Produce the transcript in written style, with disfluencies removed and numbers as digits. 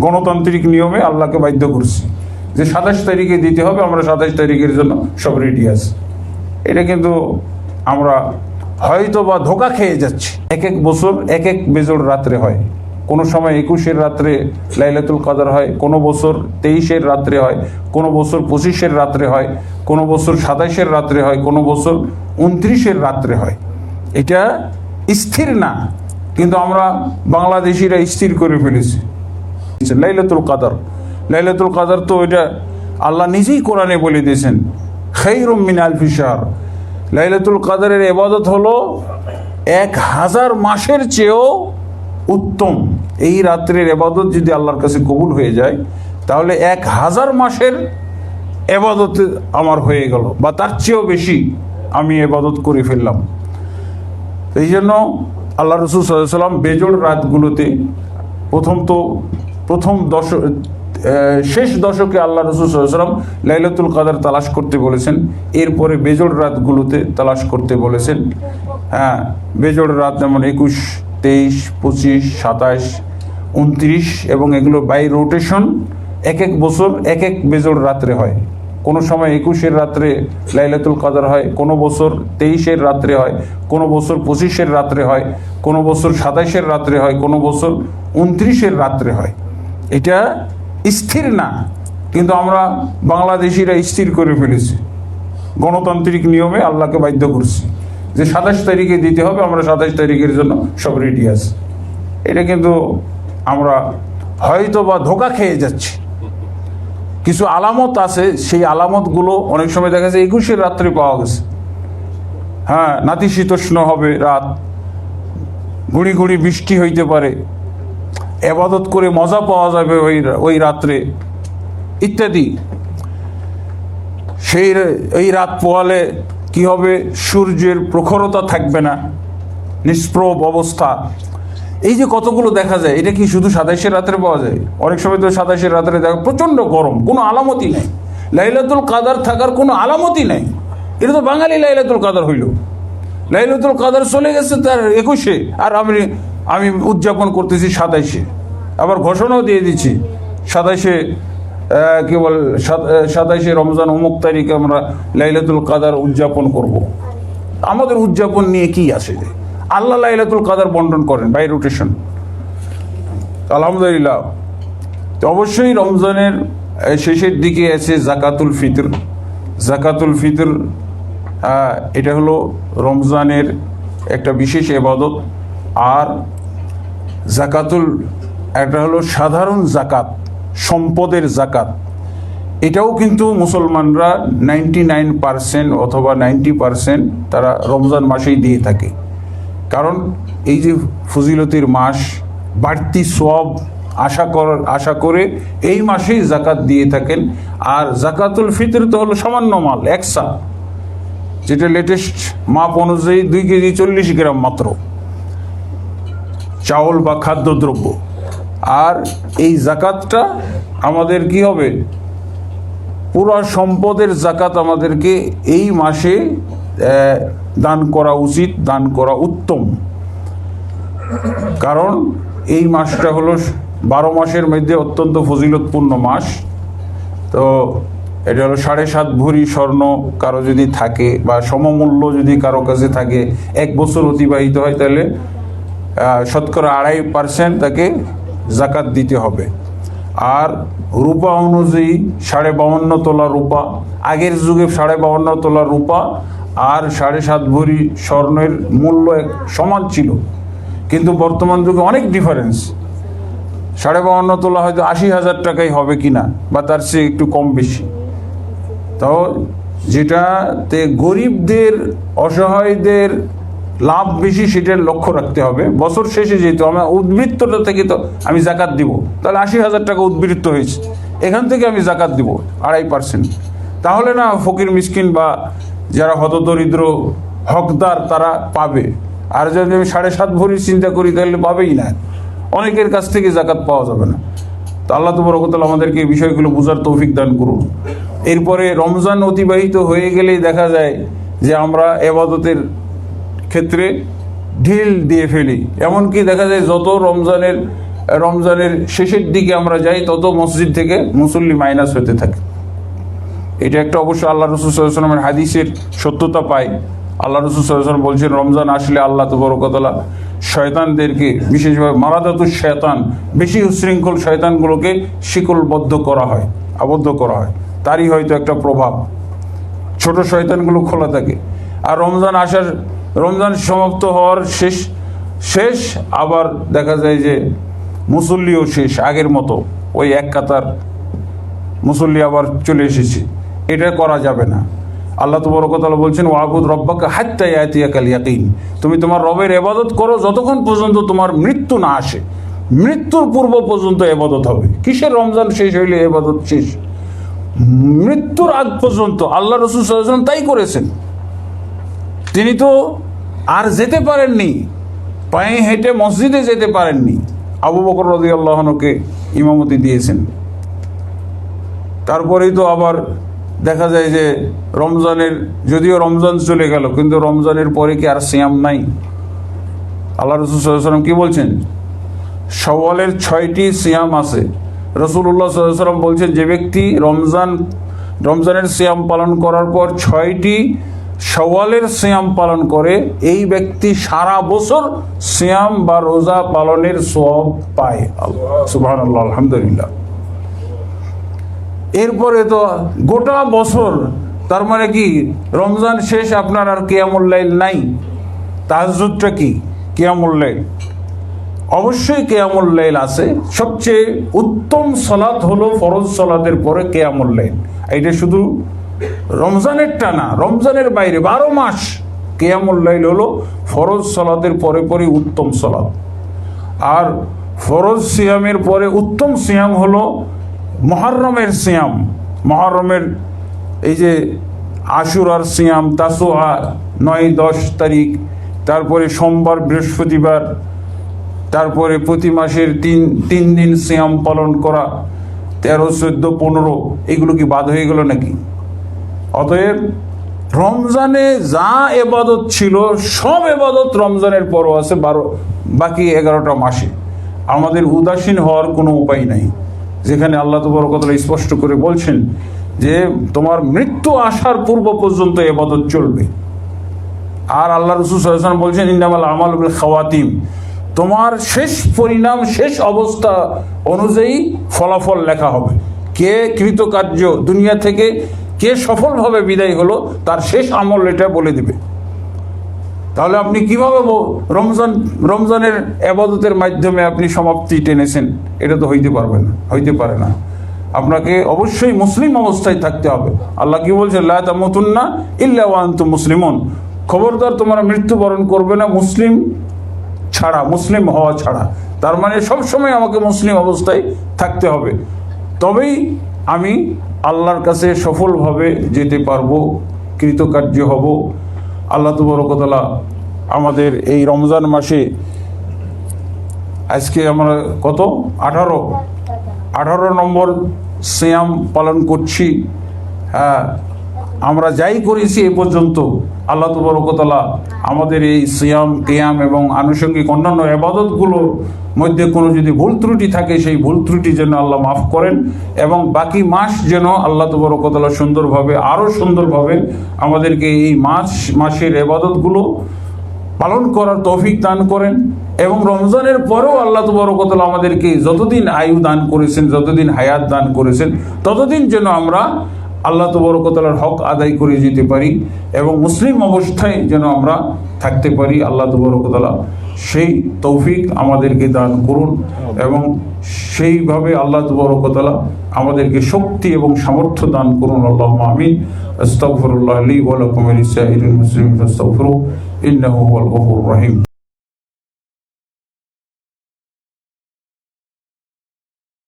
গণতান্ত্রিক নিয়মে আল্লাহকে বাধ্য করছি যে 27 তারিখে দিতে হবে, আমরা 27 তারিখের জন্য সব রেডি আছি। এটা কিন্তু আমরা হয়তো বা ধোঁকা খেয়ে যাচ্ছি। এক এক বছর এক এক বেজোড় রাত্রে হয়। কোনো সময় 21-এর রাত্রে লাইলাতুল কদর হয়, কোনো বছর 23-এর রাত্রে হয়, কোনো বছর 25-এর রাত্রে হয়, কোনো বছর 27-এর রাত্রে হয়, কোনো বছর 29-এর রাত্রে হয়। এটা স্থির না, কিন্তু আমরা বাংলাদেশিরা স্থির করে ফেলেছি লাইলাতুল কদর। লাইলাতুল কদর তো এটা আল্লাহ নিজেই কোরআনে বলে দিয়েছেন, খায়রুম মিন আলফি শাহর। লাইলাতুল কদরের ইবাদত হলো 1000 মাসের চেয়েও উত্তম। এই রাত্রের ইবাদত যদি আল্লাহর কাছে কবুল হয়ে যায়, তাহলে 1000 মাসের ইবাদত আমার হয়ে গেল, বা তার চেয়েও বেশি আমি ইবাদত করে ফেললাম। এই জন্য আল্লাহ রসুল সাল্লাল্লাহু আলাইহি ওয়াসাল্লাম বেজোড় রাতগুলোতে শেষ দশকে আল্লাহ রসুল সাল্লাল্লাহু আলাইহি ওয়াসাল্লাম লাইলাতুল কদর তালাশ করতে বলেছেন। এরপরে বেজোড় রাতগুলোতে তালাশ করতে বলেছেন। হ্যাঁ, বেজোড় রাত যেমন 21, 23, 25, 27, 29, এবং এগুলো বাই রোটেশন এক এক বছর এক এক বেজোড় রাত্রে হয়। কোনো সময় 21-এর রাত্রে লাইলাতুল কদর হয়, কোনো বছর 23-এর রাত্রে হয়, কোনো বছর 25-এর রাত্রে হয়, কোনো বছর 27-এর রাত্রে হয়, কোনো বছর 29-এর রাত্রে হয়। এটা স্থির না, কিন্তু আমরা বাংলাদেশিরা স্থির করে ফেলেছি। গণতান্ত্রিক নিয়মে আল্লাহকে বাধ্য করছি যে 27 তারিখে দিতে হবে, আমরা 27 তারিখের জন্য সব রেডি আছি। এটা কিন্তু আমরা হয়তো বা ধোঁকা খেয়ে যাচ্ছি। কিছু আলামত আছে, সেই আলামতগুলো অনেক সময় দেখা যায় 21-এর রাত্রে পাওয়া গেছে। হ্যাঁ, নাতিশীতোষ্ণ হবে রাত, গুঁড়ি গুঁড়ি বৃষ্টি হইতে পারে, ইবাদত করে মজা পাওয়া যাবে ওই রাত্রে ইত্যাদি। এই রাত পোয়ালে কি হবে, সূর্যের প্রখরতা থাকবে না, নিষ্প্রভ অবস্থা। এই যে কতগুলো দেখা যায়, এটা কি শুধু 27-এর রাত্রে পাওয়া যায়? অনেক সময় তো 27-এর রাত্রে দেখা প্রচণ্ড গরম, কোনো আলামতই নেই। লাইলাতুল কদর থাকার কোনো আলামতই নেই। এটা তো বাঙালি লাইলাতুল কদর হইল। লাইলাতুল কদর চলে গেছে তার 21-এ, আর আমি উদযাপন করতেছি 27-এ। আবার ঘোষণাও দিয়ে দিচ্ছি 27-এ, কি বল, 27-এ রমজান অমুক তারিখে আমরা লাইলাতুল কদর উদযাপন করব। আমাদের উদযাপন নিয়ে কি আছে? যে আল্লাহ লাইলাতুল কদর বন্টন করেন বাই রোটেশন, আলহামদুলিল্লাহ। তো অবশ্যই রমজানের শেষের দিকে আছে জাকাতুল ফিতর। জাকাতুল ফিতর এটা হলো রমজানের একটা বিশেষ ইবাদত। আর একটা হলো সাধারণ জাকাত, সম্পদের জাকাত। এটাও কিন্তু মুসলমানরা 99% অথবা 90% তারা রমজান মাসেই দিয়ে থাকে। কারণ এই যে ফজিলতের মাস, বাড়তি সওয়াব আশা করে এই মাসেই জাকাত দিয়ে থাকেন। আর জাকাতুল ফিতর তো হলো সামান্য মাল, একসা, যেটা লেটেস্ট মাপ অনুযায়ী 2 কেজি 40 গ্রাম মাত্র চাউল বা খাদ্যদ্রব্য। আর এই জাকাতটা আমাদের কি হবে, পুরা সম্পদের জাকাত আমাদেরকে এই মাসে দান করা উচিত, দান করা উত্তম। কারণ এই মাসটা হলো 12 মাসের মধ্যে অত্যন্ত ফজিলতপূর্ণ মাস। তো এটা হলো 7.5 ভরি স্বর্ণ কারো যদি থাকে, বা সমমূল্য যদি কারো কাছে থাকে, 1 বছর অতিবাহিত হয়, তাহলে শতকরা 2.5% তাকে জাকাত দিতে হবে। আর রূপা অনুযায়ী 52.5 তোলা রূপা, আগের যুগে 52.5 তোলা রূপা আর 7.5 ভরি স্বর্ণের মূল্য সমান ছিল, কিন্তু বর্তমান যুগে অনেক ডিফারেন্স। 52.5 তোলা হয়তো 80,000 টাকাই হবে কিনা, বা তার চেয়ে একটু কম বেশি। তো যেটাতে গরিবদের, অসহায়দের লাভ বেশি, সেটার লক্ষ্য রাখতে হবে। বছর শেষে যেহেতু আমার উদ্বৃত্তটা থেকে তো আমি জাকাত দিব, তাহলে 80,000 টাকা উদ্বৃত্ত হয়েছে, এখান থেকে আমি জাকাত দিব 2.5%। তাহলে না ফকির মিসকিন বা যারা হতদরিদ্র হকদার তারা পাবে। আর যদি আমি 7.5 ভরি চিন্তা করি, তাহলে পাবেই না, অনেকের কাছ থেকে জাকাত পাওয়া যাবে না। তো আল্লাহ তাবারক ওয়া তাআলা আমাদেরকে এই বিষয়গুলো বোঝার তৌফিক দান করুন। এরপরে রমজান অতিবাহিত হয়ে গেলেই দেখা যায় যে আমরা ইবাদতের ক্ষেত্রে ঢিল দিয়ে ফেলি। এমনকি দেখা যায় যত রমজানের রমজানের শেষের দিকে আমরা যাই তত মসজিদ থেকে মুসল্লি মাইনাস হতে থাকে। এটা একটা অবশ্য আল্লাহ রসুল সাল্লাল্লাহু আলাইহি ওয়াসাল্লামের হাদিসের সত্যতা পায়। আল্লাহ রসুল সাল্লাল্লাহু আলাইহি ওয়াসাল্লাম বলছেন, রমজান আসলে আল্লাহ তাবারক ওয়া তাআলা শয়তানদেরকে, বিশেষভাবে মারাদাতুশ শয়তান, বেশি উশৃঙ্খল শয়তানগুলোকে শিকলবদ্ধ করা হয়, আবদ্ধ করা হয়। তারই হয়তো একটা প্রভাব, ছোট শয়তানগুলো খোলা থাকে। আর রমজান সমাপ্ত হওয়ার শেষ আবার দেখা যায় যে মুসল্লিও শেষ, আগের মতো ওই এক কাতার মুসল্লি আবার চলে এসেছে। এটা করা যাবে না। আল্লাহ তাবারক ওয়া তাআলা বলছেন, ওয়াবুদ রব্বাকা হাত্তা ইয়াতিয়াকাল ইয়াকিন, তুমি তোমার রবের ইবাদত করো যতক্ষণ পর্যন্ত তোমার মৃত্যু না আসে। মৃত্যুর পূর্ব পর্যন্ত ইবাদত হবে। কিসের রমজান শেষ হইলে ইবাদত শেষ? মৃত্যুর আগ পর্যন্ত। আল্লাহ রাসূল সাল্লাল্লাহু আলাইহি ওয়াসাল্লাম তাই করেছেন। তিনি তো আর যেতে পারেননি, পায়ে হেঁটে মসজিদে যেতে পারেননি, আবু বকর রাদিয়াল্লাহু আনহুকে ইমামতি দিয়েছেন। তারপরেই তো আবার দেখা যায় যে যদিও রমজান চলে গেল, কিন্তু রমজানের পরে কি আর সিয়াম নাই? আল্লাহ রাসূল সাল্লাল্লাহু আলাইহি ওয়াসাল্লাম কি বলছেন? শাওয়ালের 6টি সিয়াম আছে। রাসূলুল্লাহ সাল্লাল্লাহু আলাইহি ওয়াসাল্লাম বলছেন, যে ব্যক্তি রমজানের সিয়াম পালন করার পর 6টি শাওয়ালের সিয়াম পালন করে, এই ব্যক্তি সারা বছর সিয়াম বা রোজা পালনের সওয়াব পায়। সুবহানাল্লাহ, আলহামদুলিল্লাহ। এরপরে তো গোটা বছর, তার মানে কি রমজান শেষ আপনার আর কিয়ামুল লাইল নাই? তাহাজ্জুদটা কি? কিয়ামুল লাইল, অবশ্যই কিয়ামুল লাইল আছে। সবচেয়ে উত্তম সালাত হলো ফরজ সালাতের পরে কিয়ামুল লাইল। এটা শুধু রমজানেরটা না, রমজানের বাইরে 12 মাস কিয়ামুল লাইল হলো ফরজ সালাতের পরে পরে উত্তম সালাত। আর ফরজ সিয়ামের পরে উত্তম সিয়াম হলো মুহররমের সিয়াম। মুহররমের এই যে আশুরার সিয়াম, তাসুআ 9-10 তারিখ, তারপরে সোমবার, বৃহস্পতিবার, তারপরে প্রতি মাসের তিন দিন সিয়াম পালন করা, 13, 14, 15, এগুলো কি বাদ হয়ে গেল নাকি? অতএব রমজানে যা ইবাদত ছিল সব ইবাদত রমজানের পরও আছে, বাকি 11টা মাসে। আমাদের উদাসীন হওয়ার কোনো উপায় নাই, যেখানে আল্লাহ তাবারক ওয়া তাআলা স্পষ্ট করে বলছেন যে তোমার মৃত্যু আসার পূর্ব পর্যন্ত ইবাদত চলবে। আর আল্লাহ রাসূল সাল্লাল্লাহু আলাইহি ওয়াসাল্লাম বলছেন, ইন্নামাল আমালু বিল খাওয়াতিম, তোমার শেষ পরিণাম, শেষ অবস্থা অনুযায়ী ফলাফল লেখা হবে। কে কৃতকার্য, দুনিয়া থেকে কে সফলভাবে বিদায় হলো, তার শেষ আমল এটা বলে দিবে। তাহলে আপনি কিভাবে রমজানের ইবাদতের মাধ্যমে আপনি সমাপ্তি টেনেছেন? এটা তো হইতে পারে না। আপনাকে অবশ্যই মুসলিম অবস্থায় থাকতে হবে। আল্লাহ কি বলছেন? লা তামুতুন্না ইল্লা ওয়া আনতুম মুসলিমুন, খবরদার তোমরা মৃত্যুবরণ করবে না মুসলিম হওয়া ছাড়া। তার মানে সবসময় আমাকে মুসলিম অবস্থায় থাকতে হবে, তবেই আমি আল্লাহর কাছে সফলভাবে যেতে পারবো, কৃতকার্য হব। আল্লাহ তাবারক ওয়া তাআলা আমাদের এই রমজান মাসে, আজকে আমরা কত 18 নম্বর সিয়াম পালন করছি। হ্যাঁ, আমরা যাই করেছি এ পর্যন্ত, আল্লাহ তাবারক ওয়া তাআলা আমাদের এই সিয়াম, কিয়াম এবং আনুষঙ্গিক অন্যান্য ইবাদতগুলোর মধ্যে কোনো যদি ভুল ত্রুটি থাকে, সেই ভুল ত্রুটি যেন আল্লাহ মাফ করেন, এবং বাকি মাস যেন আল্লাহ তাবারক ওয়া তাআলা আরও সুন্দরভাবে আমাদেরকে এই মাসের ইবাদতগুলো পালন করার তৌফিক দান করেন। এবং রমজানের পরেও আল্লাহ তাবারক ওয়া তাআলা আমাদেরকে যতদিন আয়ু দান করেছেন, যতদিন হায়াত দান করেছেন, ততদিন যেন আমরা আল্লাহ তাবারক ওয়া তাআলার হক আদায় করে যেতে পারি এবং মুসলিম অবস্থায় যেন আমরা থাকতে পারি। আল্লাহ তাবারক ওয়া তাআলা সেই তৌফিক আমাদেরকে দান করুন, এবং সেইভাবে আল্লাহ তাবারক ওয়া তাআলা আমাদেরকে শক্তি এবং সামর্থ্য দান করুন। আল্লাহুম্মা আমিন। আস্তাগফিরুল্লাহ লি ওয়া লাকুম ওয়া লিসাইরিল মুসলিমিন ফাস্তাগফিরুহু ইন্নাহু হুয়াল গফুরুর রহিম।